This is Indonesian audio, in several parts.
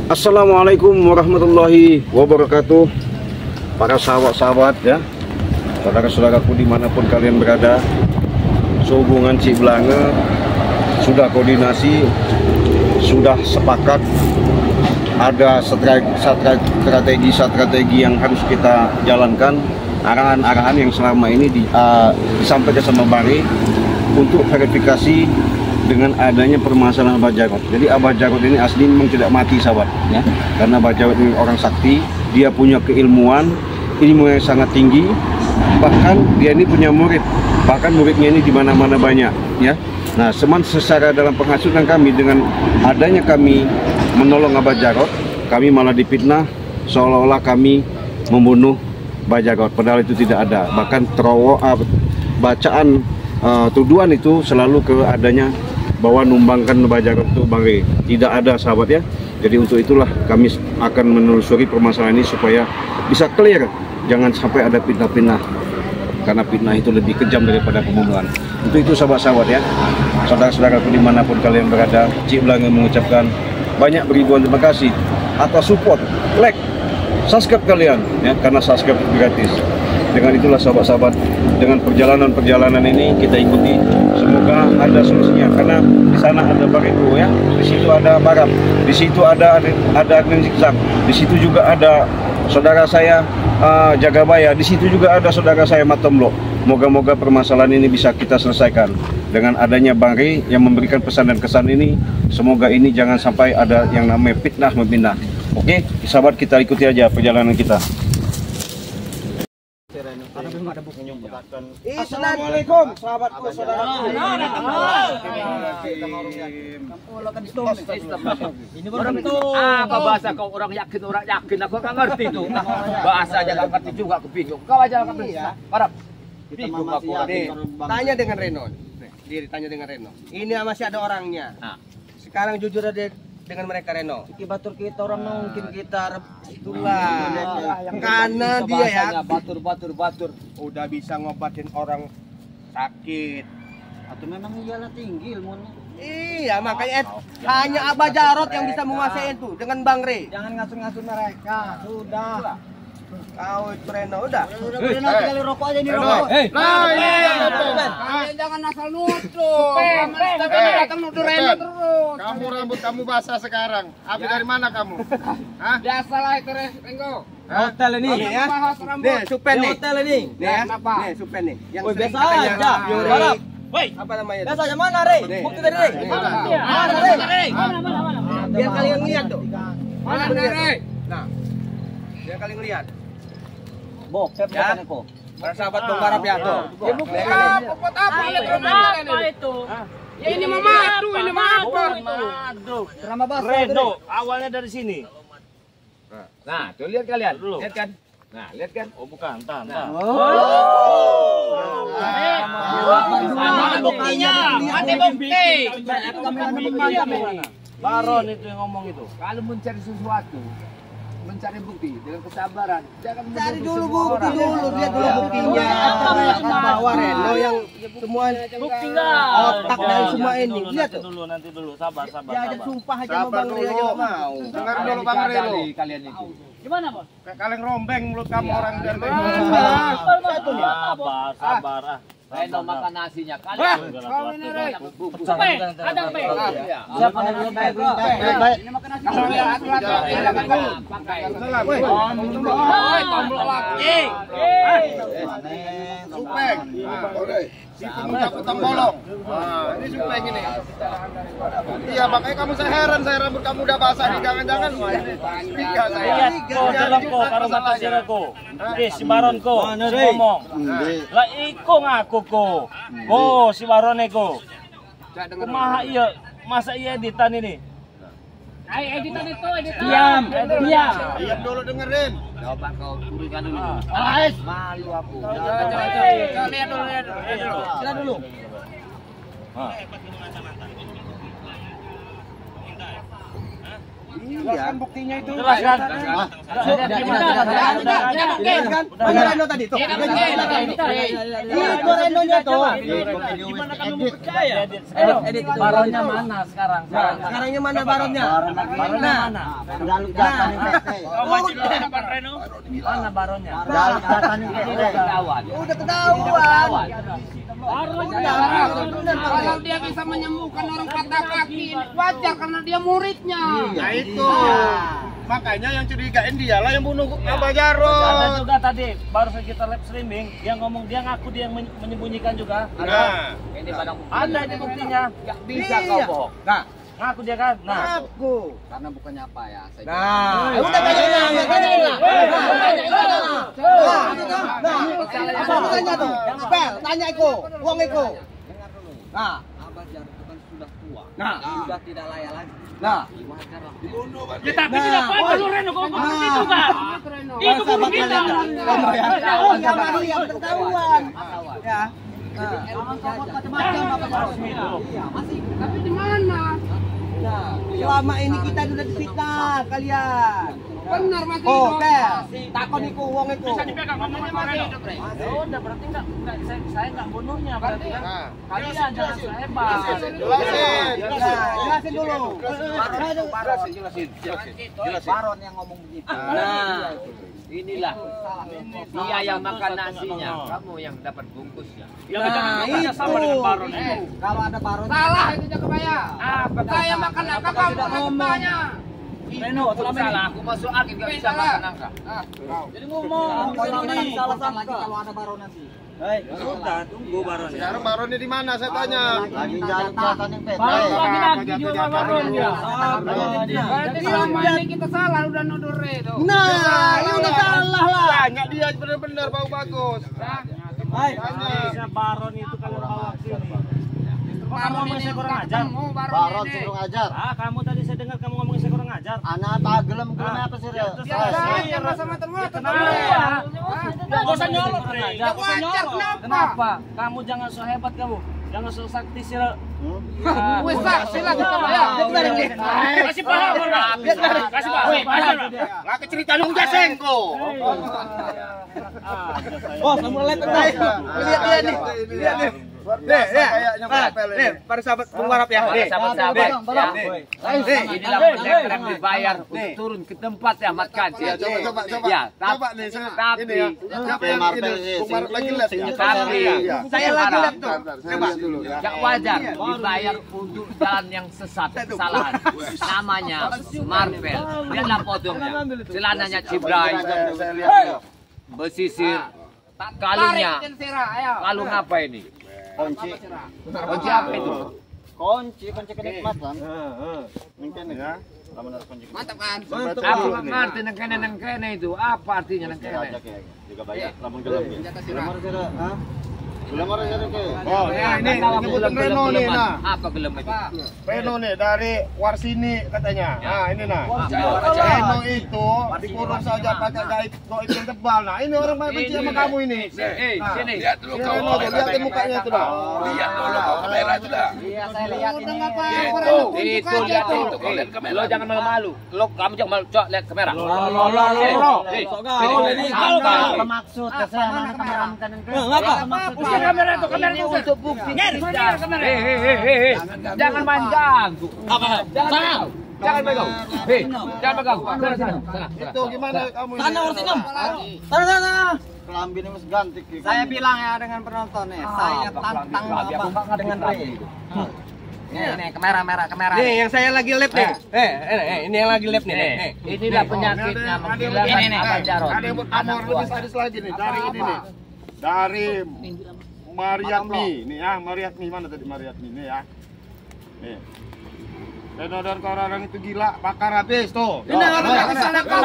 Assalamualaikum warahmatullahi wabarakatuh. Para sahabat-sahabat ya, saudara-saudaraku dimanapun kalian berada, sehubungan Ciblange sudah koordinasi, sudah sepakat, ada strategi yang harus kita jalankan, arahan-arahan yang selama ini disampaikan sama Bari untuk verifikasi dengan adanya permasalahan Abah Jarot. Jadi Abah Jarot ini asli memang tidak mati, sahabat ya, karena Abah Jarot ini orang sakti, dia punya ilmu yang sangat tinggi, bahkan dia ini punya murid, bahkan muridnya ini di mana-mana banyak ya. Nah, secara dalam penghasutan kami, dengan adanya kami menolong Abah Jarot, kami malah dipitnah seolah-olah kami membunuh Abah Jarot, padahal itu tidak ada. Bahkan bacaan tuduhan itu selalu ke adanya bahwa numbangkan Abah Jarot itu Bari. Tidak ada, sahabat ya. Jadi untuk itulah kami akan menelusuri permasalahan ini supaya bisa clear, jangan sampai ada fitnah-fitnah, karena fitnah itu lebih kejam daripada pembunuhan. Untuk itu sahabat-sahabat ya, saudara-saudaraku dimanapun kalian berada, Ciblange mengucapkan banyak beribuan terima kasih atas support, like, subscribe kalian ya, karena subscribe gratis. Dengan itulah sahabat-sahabat, dengan perjalanan ini kita ikuti, semoga ada solusinya. Karena di sana ada Bariku ya, di situ ada Baram, di situ ada Admin Zigzag, di situ juga ada saudara saya Jagabaya, di situ juga ada saudara saya Matomlo. Moga-moga permasalahan ini bisa kita selesaikan dengan adanya Bari yang memberikan pesan dan kesan ini. Semoga ini jangan sampai ada yang namanya fitnah membina. Oke, sahabat, kita ikuti aja perjalanan kita. Assalamualaikum sahabatku, saudaraku. Ini orang tuh apa bahasa kau, orang yakin aku nggak ngerti tuh bahasa aja nggak ngerti juga, aku bingung. Kau aja nggak ngerti. Parah. Bingung aku. Tanya dengan Reno. Tanya dengan Reno. Ini masih ada orangnya. Sekarang jujur aja dengan mereka, Reno. Batur kita orang mungkin kita Itulah. Karena dia ya batur. udah bisa ngobatin orang sakit. atau memang iyalah tinggi ilmunya. Iya, makanya hanya Abah Jarot yang bisa menguasai itu dengan Bang Re. Jangan ngasuh-ngasuh mereka. Sudah. Kau itu Reno udah. Reno tinggal rokok aja nih, rokok. Jangan asal nuduh. Tapi datang nuduh Reno terus. Kamu rambut kamu basah sekarang. Abi dari mana kamu? Hah? Biasalah itu Renggo. Hotel ini ya. Bahas rambut. Nih, Supen nih. Hotel ini. Nih ya. Kenapa? Nih, Supen nih. Yang Woi, sering biasa katanya aja. Yuri. Balap. Woi, Apa namanya? Biasa aja mana, Re? Bukti tadi, Re. Mana, Re? Biar kalian lihat tuh. Mana Re? Nah. Biar kalian lihat. Bokep Ya. bukan Eko. Para sahabat Bang Barap ya tuh. Ya bukti apa? Buat apa? Apa itu? Ya ini mah madu, ini madu. madu. Drama bahasa Reno, awalnya dari sini. Nah, tuh lihat kalian. Dulu. Lihat kan? Nah, lihat kan? Oh bukan, tahan. Mana buktinya? Ada bukti. Baron itu yang ngomong itu. Kalau mencari sesuatu, mencari bukti dengan kesabaran, jangan Cari menuduh dulu semua bukti orang. dulu, lihat dulu buktinya. Bahwa Reno yang semua Bukti enggak? otak dari semua ini. Lihat tuh. Nanti dulu, sabar. Dia ajak sumpah aja sama Sabar Bang Ria aja dulu. nggak mau. Dengar dulu Bang Relo. Kalian itu. Gimana, Bos? Kayak kaleng rombeng mulut kamu orang dari Sabar. Reno makan nasinya Kau kalian. ini Re. Pe, ada Pe. Siapa yang baik? Ini makan nasi. Kalau lihat aturan pakai. Oi, tomblok lagi. Supeng. Si pemuda Kutang Bolong. Nah, ini supeng ini. Iya, makanya kamu saya heran, saya rambut kamu udah basah nih, jangan-jangan tiga saya. Dalam ko, karo mata sira ko. Si Baron ko, ngomong. Lah iko ngaku ko. Ko si Baron ko. Kumaha iya, masa iya editan ini? Ayo editan itu, editan. Diam. Diam dulu dengerin. Coba kau turunkan dulu. Malu aku. Lihat dulu. Sila dulu. Jelaskan buktinya itu. Jelaskan. Mana Reno tadi tuh? Itu Renonya tuh. Gimana kamu mau percaya? Edit baronnya mana sekarang? Sekarangnya mana baronnya? Baronnya mana? Jaluk jatahnya PT. Kau maju di depan Reno. Mana baronnya? Jaluk jatahnya PT. Udah ketahuan. Kalau dia bisa menyembuhkan orang patah kaki, wajar karena dia muridnya. Nah itu. Makanya yang curigain dialah yang bunuh Abah Jarot. Ada juga tadi baru saja kita live streaming, dia ngomong dia ngaku dia yang menyembunyikan juga. Nah, Ini barang bukti. Ada ini buktinya. Bisa kau bohong. Nah, Ngaku dia kan. Nah, aku. Karena bukannya apa ya? Nah, udah tanyain lah. Apa tanya tuh? Pel, tanya Eko, uang Eko. Nah, Abah Jarot itu kan sudah tua. Nah. Sudah tidak layak lagi. nah. Wajar lah. ya tapi tidak apa-apa lu Reno, kau ngomong itu kan. Itu guru kita. Oh, enggak baru yang ketahuan. Ya. Macam-macam Abah Jarot. Iya, masih. Tapi di mana? Selama ini kita sudah difitnah kalian. Benar masih Oh, hidup. Pel, takon Eko, uang Eko. Bisa dipegang ngomongnya sama Reno. Ya udah berarti enggak saya enggak bunuhnya berarti kan. Kalian jangan sehebat. Jelasin dulu. Baron yang ngomong begitu. Nah, Inilah dia yang makan nasinya, kamu yang dapat bungkusnya. Ya kita kerja sama dengan Baron itu. kalau ada baron. Salah itu Jakabaya. Saya makan nangka kamu bertanya. Reno, selama ini aku masuk angin gak bisa makan nangka. Jadi ngomong Ini salah Bukan lagi sangka. kalau ada baron nanti. Sudah tunggu Baron. sekarang baronnya di mana saya tanya? Lagi jaluk jatah yang PT. Lagi nagih juga Baron ya. Berarti selama ini kita salah udah nuduh Redo. Nah, ini udah salah lah. Tanya dia benar-benar bau bagus. Harusnya Baron itu kalau bawa sini. Kamu ngomong saya kurang ajar. Baron suruh ngajar. Kamu tadi saya dengar kamu ngomong saya kurang ajar. Anak tak gelem apa sih? Saya rasa teman-teman. Gak usah nyolot, Re. Ya wajar kenapa? Kenapa? Kamu jangan so hebat kamu. Jangan so sakti sih. Wes lah, sila Jakabaya. Kasih paham, kasih paham. Nggak ke cerita dong jasengko. Oh, kamu lihat tadi. Lihat dia nih. Lihat nih. Kayaknya Nih, para sahabat pengwarap ya. Nih, Sahabat-sahabat ya. Inilah mereka yang dibayar untuk Nih. turun ke tempat ya Mat Kanci. Ya, coba. Ya, Coba nih, saya tapi ini ya. Siapa yang ini? Bung Marp lagi lihat ya. tapi Iya. Saya lagi lihat tuh. Saya lihat dulu ya. gak wajar dibayar untuk jalan yang sesat kesalahan. Namanya Marvel. Lihatlah fotonya. Celananya cibrai, Saya lihat. besisir, kalungnya. Tarik Sira, ayo. Kalung apa ini? Kunci. Kunci apa itu? Kunci kenikmatan. Mungkin ya. Mantap kan? Apa ngerti nang kene itu? Apa artinya nang kene? Juga banyak. Lamun gelem. Lamar kira, ha? Lamar kira ke. Oh, ini nyebutin Reno nih, nah. Apa gelem itu? Reno nih dari Warsini katanya. Nah, ini nah. Reno itu dikurung saja pakai gaib yang tebal. Nah, ini orang benci sama kamu ini. Nah, Sini. lihat dulu Reno tuh, lihatin mukanya tuh dah. Lihat dulu kau kamera itu dah. Iya, saya lihat Udah ini. nggak apa-apa. Itu. Reno, tunjuk Itu aja lihat tuh. itu. Lo jangan malu-malu. Lo kamu jangan malu. Cok lihat kamera. Maksud saya mana kamera kanan. Usir kamera itu, kamera itu. Untuk bukti. Kamera. Jangan main ganggu. Jangan. Jangan pegang. Jangan pegang. Sana. Itu gimana kamu ini? Sana. Kelambi ini mas ganti. Saya bilang ya dengan penonton nih, saya tantang Bapak dengan Ray. Nih, kamera. Nih, yang saya lagi live nih. Ini yang lagi live nih. Nih. Inilah penyakitnya menggilangkan Abah Jarot. Ada yang berkamor lebih sadis lagi nih dari ini nih. Dari Mariatmi nih ya, Mariatmi mana tadi Mariatmi nih ya. Nih. Reno dan orang itu gila, bakar habis tuh. Ini orang kesana kau.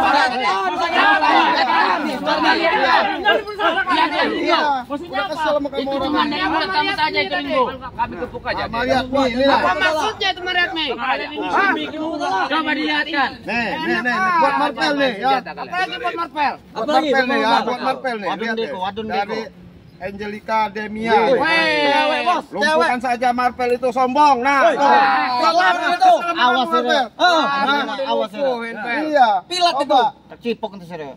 Iya. Udah kesel sama kamu orang. Kamu saja itu Ringo. Kami tepuk aja. Mariatmi ini lah. Apa maksudnya itu Mariatmi? Coba dilihatkan. Nih, buat Marpel nih ya. Apalagi buat Marvel. Buat Marpel nih ya, buat Marpel nih. Lihat deh. Dari Angelica Demia. Cewek, Bos. Lumpuhkan saja Marvel itu sombong. Nah, itu. Awas ya. awas ya. Iya. Pilat itu. Tercipok nanti saya.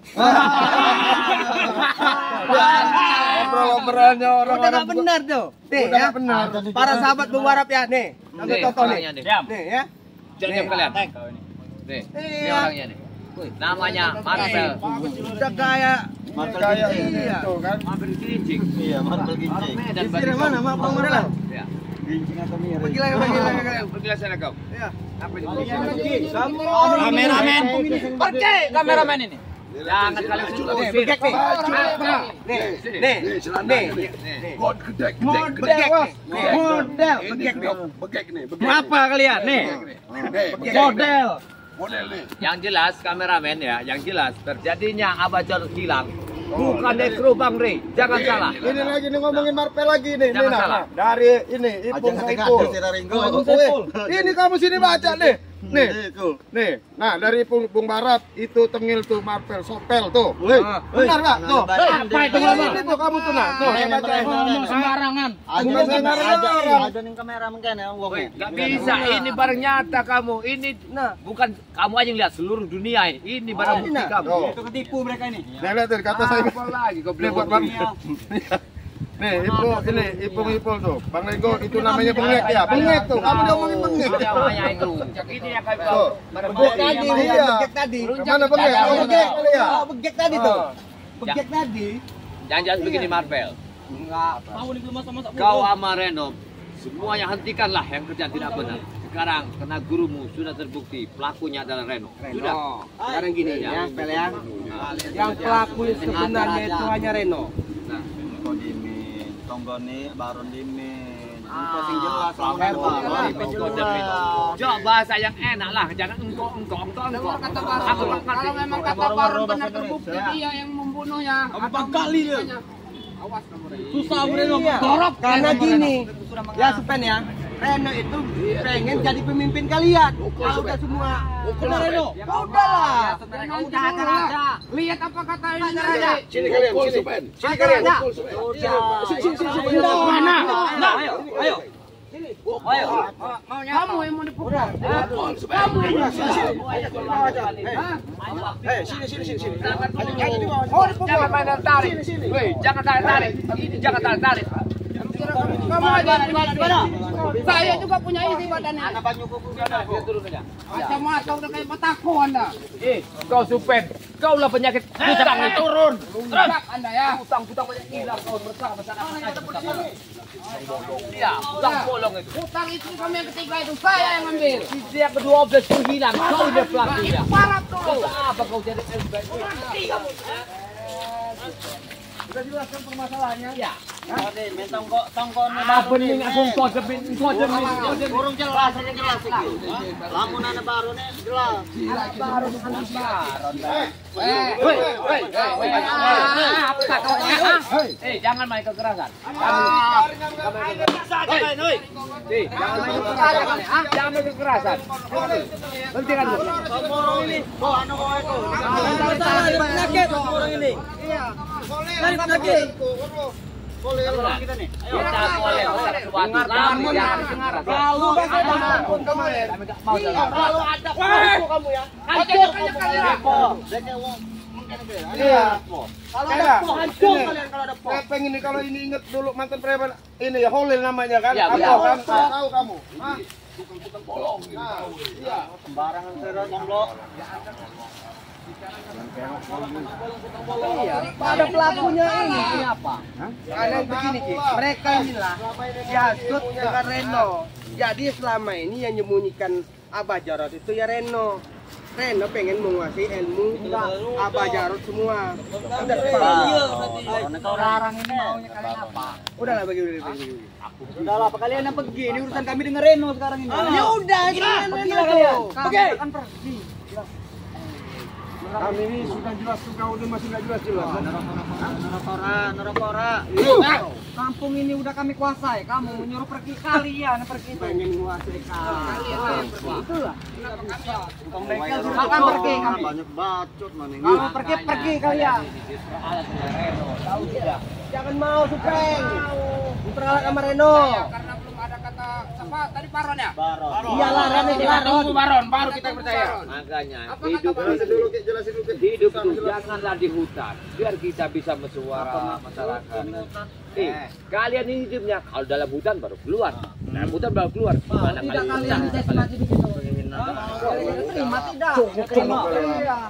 Obrol-obrolnya orang Udah nggak benar tuh. Nih ya. benar. Para sahabat berharap ya nih. Ambil contoh nih. Diam. Nih ya. Diam kalian. Nih, ini orangnya nih. Namanya Marvel. Udah kayak Kayak itu kan. Marvel Gincing. Iya, Marvel Gincing. Dan Dari mana? Mau pengadilan? Ya. Gincing atau Mira? Pergi lagi. Pergilah sana kau. Iya. Apa itu? Kameramen. Pergi kameramen ini. Jangan kalian sentuh. Nih, begek nih. Nih. Model. Begek nih. Berapa kalian? Nih. Model. Model nih. Yang jelas kameramen ya, yang jelas terjadinya Abajor hilang bukan dari kru Bang Rey. Jangan salah. Ini lagi nih ngomongin Marvel lagi nih. Jangan Nah, salah. dari ini Ipung Saipul. Ini kamu sini baca nih. Nih. Nah, dari Bung Barat itu tengil tuh Marvel Sopel tuh. Benar enggak? Tuh. Apa itu Ini tuh kamu tuh nah. Tuh, saya baca. Ngomong sembarangan. Bukan sembarangan. Ada nih kamera mungkin ya, Woi, nggak bisa. Ini barang nyata kamu. Ini bukan kamu aja yang lihat seluruh dunia. Ini barang bukti kamu. Tuh. Itu ketipu mereka ini. Nah, lihat tuh kata saya. Apa lagi kau Nih belum buat Bang. Nih, Ipung tuh. Bang Lego itu namanya bengek ya. Bengek tuh. Kamu diomongin bengek. namanya itu. Ini yang kau Tuh. Begek tadi, Iya. begek tadi. Kemana bengek? Oh, bengek kali ya. Begek tadi tuh. Begek tadi. Jangan jelas begini Marvel. Enggak. Kau sama Reno semuanya hentikanlah yang kerja tidak benar. Sekarang karena gurumu sudah terbukti pelakunya adalah Reno. Sudah. Sekarang gini ya, Pel ya. Yang pelaku sebenarnya itu hanya Reno. Nah, Dimin, Tonggoni, Baron Dimin. Sing jelas Coba bahasa yang enak lah, jangan engkau. Kalau memang kata Baron benar terbukti dia yang membunuhnya. Apa kali dia? Susah Reno dorok karena gini. Ya Sepen ya. Reno itu pengen jadi pemimpin kalian. Kalau udah semua benar Reno. Ya udah lah. Lihat apa kata ini aja. Sini kalian, sini. Sini kalian. Mana? Ayo. Kamu yang mau dipukul. Kamu Sini. Jangan main tarik. Woi, jangan tarik. Ini jangan tarik. Kamu aja gimana? Saya juga punya isi badannya. Macam-macam udah kayak petaku Anda. Kau Supen, kau lah penyakit hutang itu. Turun. Terus Anda ya. Hutang banyak hilang kau bersama Iya, hutang bolong itu. Hutang itu kami yang ketiga itu saya yang ambil. Dia kedua belas itu hilang, kau udah pelakunya. Parah tuh. Apa kau jadi LBI? Sudah jelaskan permasalahannya? Ya. Tongkon Apa nih kau demi Kurang jelas aja jelas iki. Lamun ana barone jelas. Jangan main kekerasan. Jangan main kekerasan. Hentikan dulu. Ini, anu kok itu. Penyakit orang ini. Iya. Dari penyakit. Kita nih. Kita boleh Kalau ada kamu ya. Hancur kalian. Iya. Kalau ada hancur kalian kalau ada Saya pengen nih kalau ini inget dulu mantan preman ini ya Holil namanya kan? Ya, Apa kan? Tahu kamu? Hah? sembarangan terus ngomong. Pada pelakunya ini apa? Karena begini Ki, mereka inilah dihasut dengan Reno. Jadi selama ini yang menyembunyikan Abah Jarot itu ya Reno. Reno pengen menguasai ilmu Abah Jarot semua. Udah sekarang ini maunya kalian apa? Udahlah begini. Udahlah, apa kalian yang pergi? Ini urusan kami dengan Reno sekarang ini. Ya udah, pergi kalian. Pergi. Kami ini sudah jelas tuh kau ini masih nggak jelas. Nora. Kampung ini udah kami kuasai. Kamu menyuruh pergi kalian pergi. Pengen menguasai kalian. Itulah. Kapan pergi kami? Banyak bacot mana ini. Kamu pergi kalian. Tahu tidak? Jangan mau, Supeng. Diperalat sama Reno. Karena belum ada kata siapa tadi Baron ya? Iyalah, Reno itu Baron. Baron, baru kita percaya. Makanya Apa hidup kata Baron? Jelasin dulu. hidup itu janganlah di hutan biar kita bisa bersuara masyarakat. Kalian ini hidupnya kalau dalam hutan baru keluar. Dalam hutan baru keluar. Gimana Tidak kalian kalian bisa? mati begitu. Terima tidak.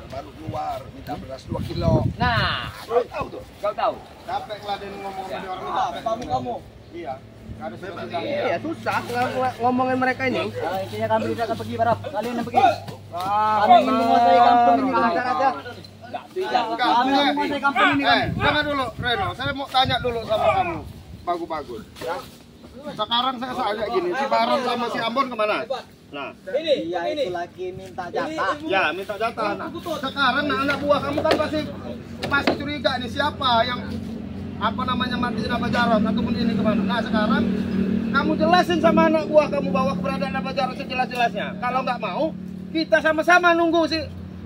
Baru keluar minta beras 2 kilo. Nah, Tahu tuh. kau tahu. Capek ngeladen ngomong sama orang itu. Kamu. Iya. Ada Iya, susah ngomongin mereka ini. Intinya kami tidak akan pergi, Barap. Kalian yang pergi. Kami ingin menguasai kampung ini lancar aja. Kami ingin menguasai kampung ini. Jangan dulu, Reno. Saya mau tanya dulu sama kamu. Bagus-bagus. Ya. Sekarang saya soalnya gini, si Baron sama si Ambon kemana? Nah, Iya itu lagi minta jatah. ya minta jatah. Nah, sekarang anak buah kamu kan masih curiga nih siapa yang apa namanya matiin Abah Jarot ataupun ini kemana. Nah sekarang kamu jelasin sama anak buah kamu bahwa keberadaan Abah Jarot sejelas-jelasnya. Kalau nggak mau, kita sama-sama nunggu si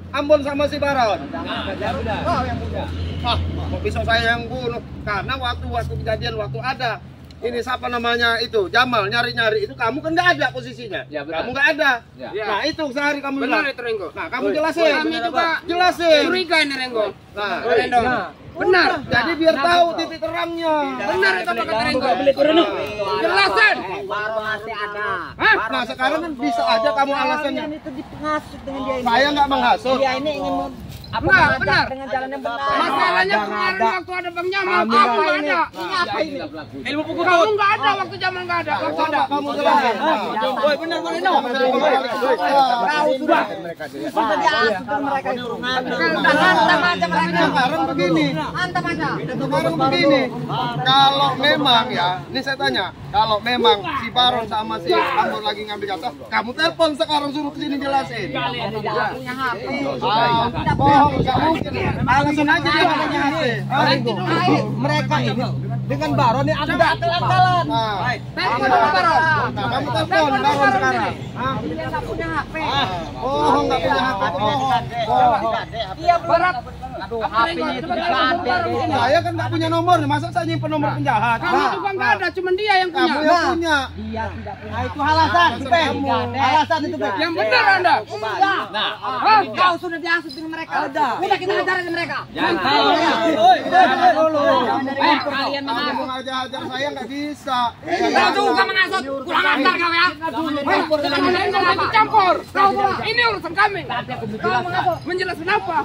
Ambon sama si Baron. Oh, yang muda. Ah, kok bisa saya yang bunuh? Karena waktu kejadian waktu ada ini siapa namanya itu Jamal nyari-nyari itu kamu kan nggak ada posisinya. Ya, benar. Kamu nggak ada. Ya. Nah itu sehari kamu Benar bilang. itu Renggo. Nah kamu jelasin. Kami juga Jelasin. curiga ini Renggo. Nah, Reno. Benar. jadi biar tahu titik terangnya. Benar itu apa kata Renggo. Jelasin. Baron masih ada. Hah? Nah sekarang kan bisa aja kamu alasannya. Kalian itu dipengasut dengan dia ini. Saya nggak menghasut. Dia ini ingin Benar, benar. dengan jalan yang benar. Masalahnya kemarin waktu ada Bang Jamal, apa ada? Ini apa ini? Ilmu pukul kamu nggak ada waktu Jamal nggak ada. Waktu ada. Kamu jelasin. Boy, benar Boy, no. Kau sudah. Masa diasuh mereka itu. Hantam aja mereka. Sekarang begini. Hantam aja. Sekarang begini. Kalau memang ya, ini saya tanya, kalau memang si Baron sama si Ambon lagi ngambil jatah, kamu telepon sekarang suruh kesini jelasin. Tidak punya HP. Bohong, nggak mungkin. Alasan aja dia nggak punya HP. Mereka ini dengan Baron ini ada jalan. Nah, Telepon sama Baron. nah, kamu telepon Baron sekarang. Dia nggak punya HP. Bohong, nggak punya HP. Bohong. Iya benar. Aduh, HP-nya itu nggak ada. Saya kan nggak punya nomor, masa saya nyimpen nomor penjahat? Kamu juga nggak ada, cuma dia yang Kamu punya. yang punya. Dia tidak punya. Itu alasan, Bang. Alasan itu, Bang. Yang benar Anda. Nah, Hah? Kau sudah diasuh dengan mereka. Udah kita hajar aja mereka. jangan. Kalian Kamu ngajar-ajar saya nggak bisa. Kau juga mengasut, kurang ajar kau ya. Kalian jangan ikut campur. Ini urusan kami. Kau mengasut, menjelaskan apa?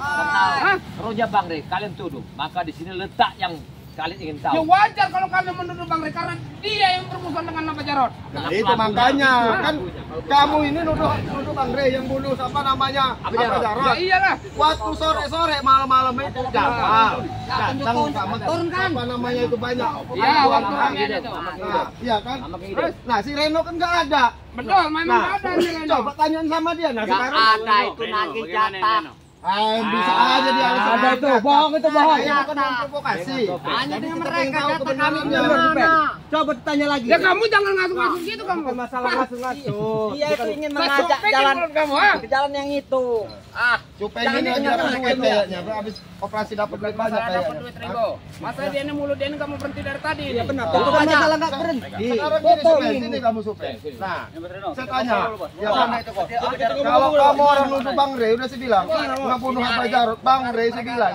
Hah? Roja Bang Rey, kalian tuduh. Maka di sini letak yang kalian ingin Ya tahu. wajar kalau kami menuduh Bang Rey karena dia yang bermusuhan dengan Abah Jarot. Nah, itu makanya kan kamu ini nuduh Bang Rey yang bunuh apa namanya Abah Ya Jarot. iyalah. Waktu sore-sore malam-malam itu Jamal datang sama apa namanya itu banyak. Iya, waktu Nah, kami ada tuh. nah, iya kan? Nah, si Reno kan nggak ada. Betul, memang Nah, nggak ada nih Reno. coba tanyain sama dia. Nah, sekarang ada itu nagih jatah. bisa aja dia alasan Ada itu, bohong itu bohong. Saya kan memprovokasi. Hanya dengan Kita mereka ingin tahu jatah kami kebenarannya. gimana? Coba tanya lagi. Ya kamu jangan ngasuk-ngasuk gitu kamu. Masalah ngasuh-ngasuh. Dia itu ingin mengajak Ngasuh jalan menurut kamu, ha? ke jalan yang itu. Supaya ini aja dapat duit kayaknya. Habis operasi dapat duit banyak Saya dapat kayaknya. duit Ringo. Masa dia ini mulut dia ini kamu berhenti dari tadi. Iya benar. Itu masalah nggak berhenti. Sekarang gini Supaya, sini kamu Supaya. Nah, saya tanya, ya kan, kalau kamu orang nuduh Bang Rey, udah saya bilang, nggak bunuh Abah Jarot, Bang Rey saya bilang,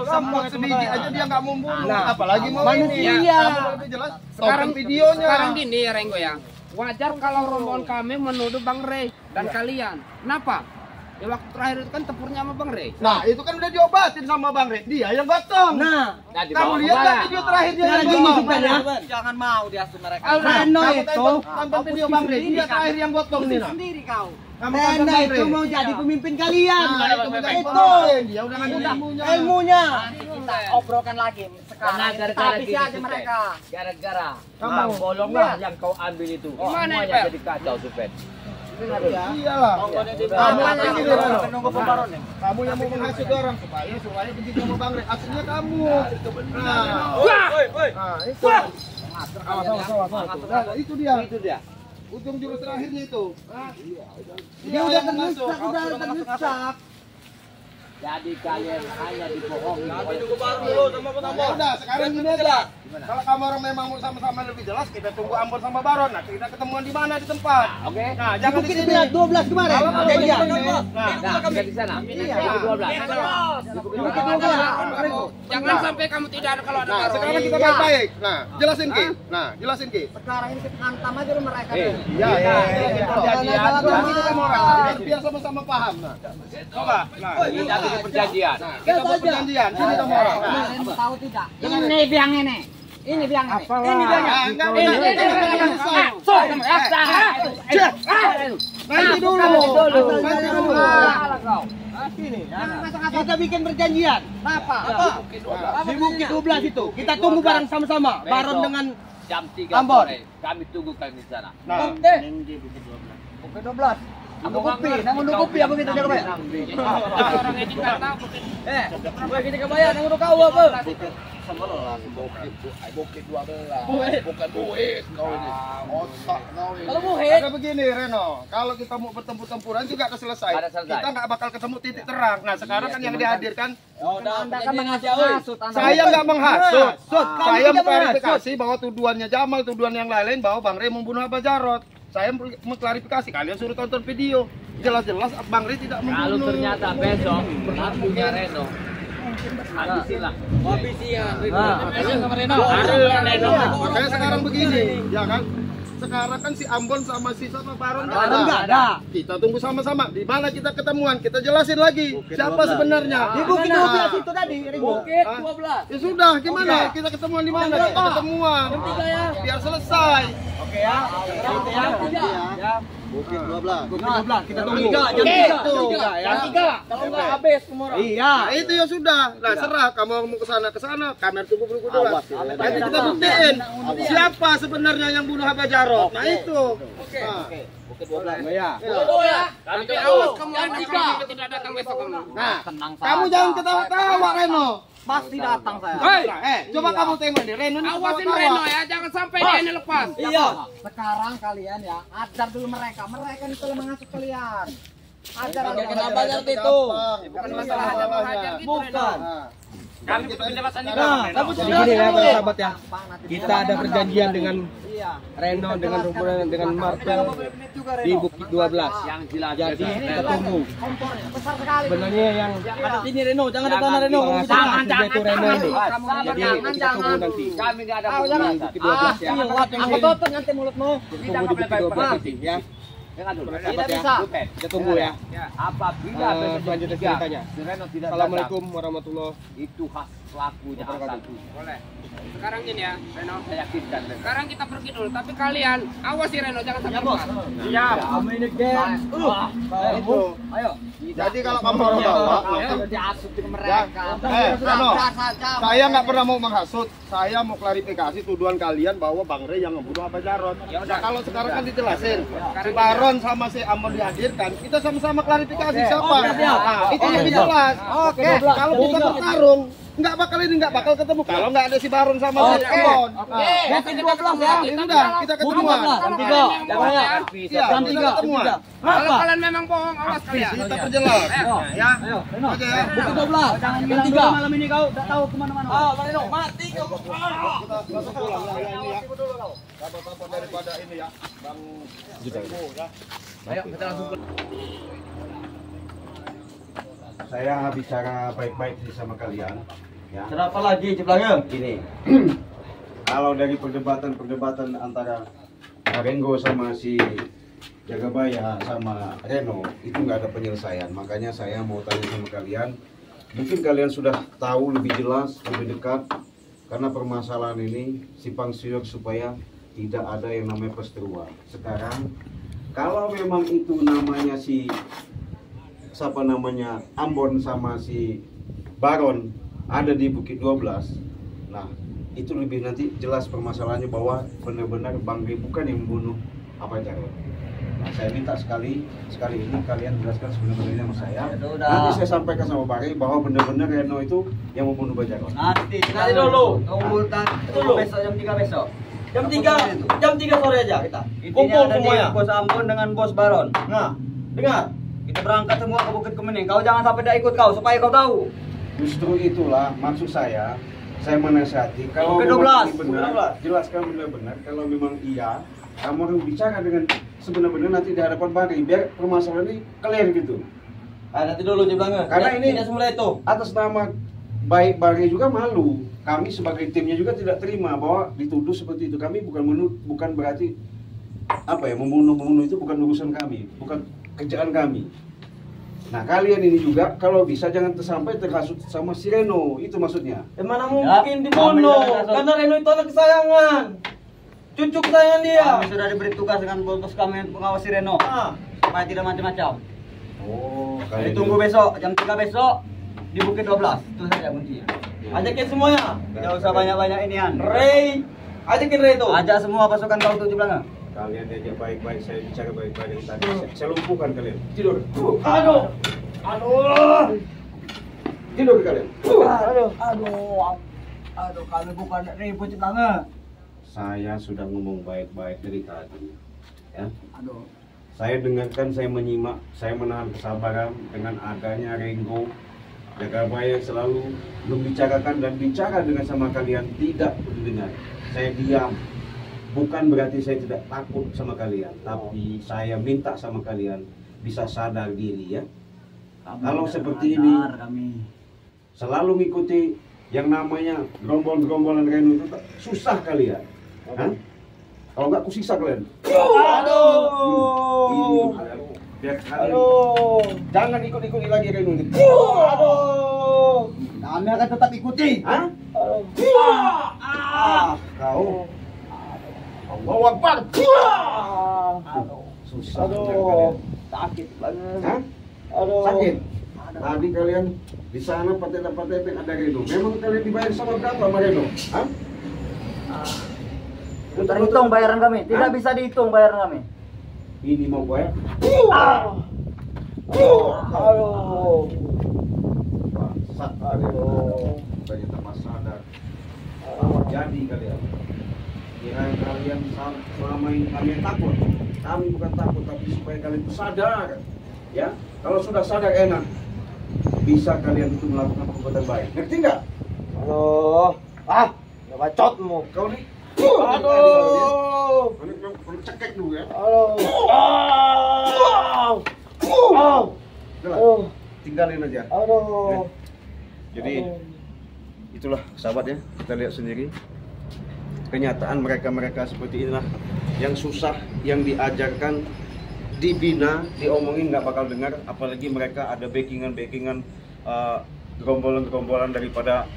semut sebiji aja dia nggak mau bunuh, apalagi mau ini. Manusia. Kamu lebih jelas, sekarang videonya. Sekarang gini ya Renggo ya. Wajar kalau rombongan kami menuduh Bang Rey dan kalian. Kenapa? Ya waktu terakhir itu kan tempurnya sama Bang Rey. Nah, itu kan udah diobatin sama Bang Rey, dia yang gotong. Nah, Kamu lihat nggak video terakhir dia yang gotong? jangan mau diasuh mereka. Reno itu tonton video Bang Rey, dia terakhir yang gotong nih. Nah. Sendiri kau. Kamu tonton Reno Bang itu Rey. mau jadi pemimpin kalian. Nah, itu bukan Itu pemimpin. Dia udah ngambil ilmunya. ilmunya. Kita obrolkan lagi sekarang. Karena Kita gara-gara habisi gini, aja Supaya. mereka. Gara-gara Kamu. bolonglah yang kau ambil itu. Gimana, Semuanya Pel? jadi kacau, Supaya. Iyalah. Kamu yang ini Reno. Kamu yang mau menghasut orang supaya begitu sama Bang Rey. Aslinya kamu. Nah, itu. Nah, itu dia. Itu dia. Ujung jurus terakhirnya itu. Dia udah terdesak, udah terdesak. Jadi kalian hanya dibohongi. Ya udah, sekarang gini aja. Kalau kamu orang memang mau sama-sama lebih jelas, kita tunggu Ambon sama Baron. Nah, kita ketemuan di mana di tempat. Oke. Nah, jangan di sini. 12 kemarin. Kalau kamu di sini, Nah, kita di sana. Iya. 12. Jangan sampai kamu tidak ada kalau ada nah, baron. sekarang kita baik-baik. Nah, jelasin Ki. Nah, jelasin Ki. Sekarang ini kita hantam aja dulu mereka. Iya, biar sama-sama paham. Nah, coba. Nah, Kita bikin perjanjian. kita buat perjanjian. Sini sama orang. Kalian tahu tidak? Ini biangnya nih. Ini biangnya. Ini biangnya. Nanti dulu. Kita bikin perjanjian. Apa? Di Bukit 12 itu. Kita tunggu bareng sama-sama. Baron dengan jam 3 Ambon. sore. Kami tunggu kalian di sana. Nah, Bukit 12. Nunggu kopi, nunggu kopi apa kita jaga bayar? Orang ini nggak tahu. Boleh kita kebayar nunggu kau apa? Bukit 12. Bukan duit kau ini. Otak kau ini. Kalau muhid, ada begini Reno, kalau kita mau bertempur-tempuran juga akan selesai. Ada selesai. Kita nggak bakal ketemu titik terang. Nah sekarang kan yang dihadirkan, Anda kan menghasut. saya nggak menghasut. Saya mengklarifikasi bahwa tuduhannya Jamal, tuduhan yang lain bahwa Bang Rey membunuh Abah Jarot. Saya mengklarifikasi, kalian suruh tonton video. Jelas-jelas Bang Rey tidak membunuh. Kalau ternyata besok punya Reno, habisilah. Makanya sekarang begini, ya kan? Sekarang kan si Ambon sama si Baron Nggak ada. Kita tunggu sama-sama. Di mana kita ketemuan? Kita jelasin lagi siapa sebenarnya. Di Bukit 12 itu tadi, Bukit 12. Ya sudah, gimana? Kita ketemuan di mana? Kita ketemuan. Biar selesai. Oke ya. Bukit 12. Bukit 12 kita tunggu. Jam 3 tuh. Jam 3. Kalau enggak habis semua. Iya. Nah, itu ya sudah. Nah, serah kamu mau ke sana, kami tunggu Bukit 12. Nanti kita buktiin siapa sebenarnya yang bunuh Abah Jarot. Nah, itu. Oke. Bukit 12. Ya. Tapi awas kamu anak kamu tidak datang besok kamu. Nah, kamu jangan ketawa-tawa Reno. Pasti datang saya. Coba kamu tengok nih, Reno ini Awasin ketawa-tawa. Reno ya, jangan sampai dia ini lepas. Iya. Sekarang kalian ya, ajar dulu mereka. Mereka itu telah mengasuh kalian. Ajar kenapa Jarot itu? Bukan masalah hanya menghajar gitu. Bukan. Kami penjelasan ini. Kamu Begini ya para sahabat ya, kita ada perjanjian dengan Reno, dengan Rumpulan, dengan Martel di Bukit 12. Yang jelas Jadi kita tunggu. besar sekali. Sebenarnya yang Ada sini Reno, jangan dekat Reno. jangan itu Reno ini. Jadi Jangan, kita tunggu nanti. kami nggak ada jangan. hubungan. Bukit 12 ya. Aku tutup nanti mulutmu. Tunggu di Bukit 12 nanti ya. Dengar dulu. Para sahabat Tidak ya. bisa. Kita tunggu ya. Apabila besok Selanjutnya jam 3, ceritanya. si Reno tidak Assalamualaikum warahmatullahi datang, itu hak pelakunya satu. Boleh. Sekarang gini ya, Reno. Saya yakinkan. Sekarang kita pergi dulu, tapi kalian awasi Reno, jangan sampai lepas. Kamu ini geng. Itu. Ayo. Jadi kalau kamu orang bawa, Diasut mereka. Reno, saya nggak pernah mau menghasut. Saya mau klarifikasi tuduhan kalian bahwa Bang Rey yang membunuh Abah Jarot. Nah, kalau sekarang kan dijelasin, si Baron sama si Ambon dihadirkan, kita sama-sama klarifikasi siapa. Nah, itu lebih jelas. Oke. Kalau kita bertarung, nggak bakal ketemu. Kalau nggak ada si Baron sama si Ambon. Bukit 12 ya. Ya sudah, kita ketemuan. Jam 3. Iya, kita ketemuan. Kalau kalian memang bohong, awas kalian. Kita perjelas. Ya. Ayo, Reno. Oke ya. Bukit 12. Jangan jam 3 malam ini kau enggak tahu kemana mana. Reno, mati kau. Kita pulang ya ini ya. Dapat daripada ini ya. Bang ya. Ayo kita langsung. Saya bicara baik-baik sih sama kalian. Ya. Kenapa lagi ceplangnya? Gini, kalau dari perdebatan antara Renggo sama si Jagabaya sama Reno itu nggak ada penyelesaian. Makanya saya mau tanya sama kalian, mungkin kalian sudah tahu lebih jelas, lebih dekat, karena permasalahan ini simpang siur supaya tidak ada yang namanya perseteruan. Sekarang, kalau memang itu namanya si siapa namanya Ambon sama si Baron ada di Bukit 12, nah itu lebih nanti jelas permasalahannya bahwa benar-benar Bang Rey bukan yang membunuh Abah Jarot. Nah, saya minta sekali ini kalian jelaskan sebenarnya sama saya. Nanti saya sampaikan sama Bang Rey bahwa benar-benar Reno itu yang membunuh Abah Jarot. Nanti dulu. Tunggu dulu. Besok jam 3 besok. Jam 3 sore aja kita. Kumpul semuanya. Bos Ambon dengan Bos Baron. Nah, dengar. Kita berangkat semua ke Bukit Kemuning. Kau jangan sampai tidak ikut kau, supaya kau tahu. Justru itulah maksud saya menasihati kalau Bukit memang 12. ini benar, jelaskan benar-benar. Kalau memang iya, kamu harus bicara dengan sebenar-benar nanti di hadapan Bari, biar permasalahan ini clear gitu. Nanti dulu Ciblanga. Karena ini tidak semula itu. Atas nama baik Bari juga malu. Kami sebagai timnya juga tidak terima bahwa dituduh seperti itu. Kami bukan berarti apa ya, membunuh itu bukan urusan kami, bukan kerjaan kami. Nah, kalian ini juga kalau bisa jangan sampai terhasut sama si Reno, itu maksudnya. Mana mungkin dibunuh? Karena Reno itu anak kesayangan. Cucu kesayangan dia. Kami sudah diberi tugas dengan bos kami untuk mengawasi Reno. Supaya tidak macam-macam. Oh, Jadi tunggu besok, jam 3 besok di Bukit 12. Itu saja kuncinya. Ajakin semuanya. Tidak usah banyak-banyak inian. Ray, ajakin Ray itu. Ajak semua pasukan kau tuh Ciblanga. Kalian diajak baik-baik, saya bicara baik-baik dari tadi. Saya lumpuhkan kalian. Tidur. Aduh. Tidur kalian. Aduh, kami bukan ribut Ciblanga. Saya sudah ngomong baik-baik dari tadi. Ya. Aduh. Saya dengarkan, saya menyimak, saya menahan kesabaran dengan adanya Renggo Jagabaya selalu membicarakan dan bicara dengan sama kalian, tidak mendengar. Saya diam. Bukan berarti saya tidak takut sama kalian, tapi saya minta sama kalian bisa sadar diri ya. Kalau seperti ini selalu mengikuti yang namanya gerombol-gerombolan Reno itu susah kalian. Hah? Kalau enggak kusisa kalian. Aduh. Biar kalian jangan ikut-ikuti lagi Reno ini. Aduh. Kami akan tetap ikuti. Hah? Kau Allahu Akbar. susah. Aduh. Sakit banget. Hah? Aduh. Sakit. Tadi kalian di sana paten-paten ada Reno. Memang kalian dibayar sama berapa sama Reno? Hah? Terhitung bayaran kami. Tidak bisa dihitung bayaran kami. Ini mau bayar? Aduh. Aduh. Banyak tanpa sadar. Jadi kalian. Kira kalian selama ini kalian takut. Kami bukan takut, tapi supaya kalian itu sadar. Ya, kalau sudah sadar enak. Bisa kalian itu melakukan perbuatan baik. Ngerti nggak? Aduh. Udah bacotmu. Kau nih. Aduh. Perlu cekek dulu ya. Aduh. Udah, tinggalin aja. Aduh. Jadi itulah sahabat ya, kita lihat sendiri kenyataan mereka seperti inilah yang susah, yang diajarkan, dibina, diomongin nggak bakal dengar, apalagi mereka ada backingan gerombolan daripada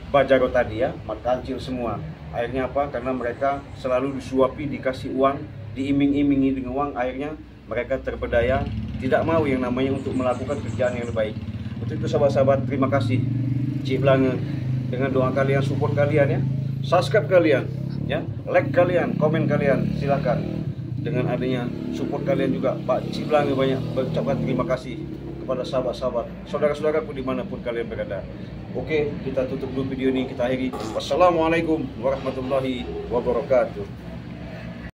Bajaro tadi ya, Makancil semua. Akhirnya apa? Karena mereka selalu disuapi, dikasih uang, diiming-imingi dengan uang, akhirnya mereka terpedaya, tidak mau yang namanya untuk melakukan kerjaan yang lebih baik. Untuk itu sahabat-sahabat, terima kasih Ciblanga dengan doa kalian, support kalian ya, subscribe kalian ya, like kalian, komen kalian, silakan. Dengan adanya support kalian juga Pak Ciblanga banyak berucapkan terima kasih kepada sahabat-sahabat, saudara-saudaraku dimanapun kalian berada. Oke, kita tutup dulu video ini, kita akhiri. Wassalamualaikum warahmatullahi wabarakatuh.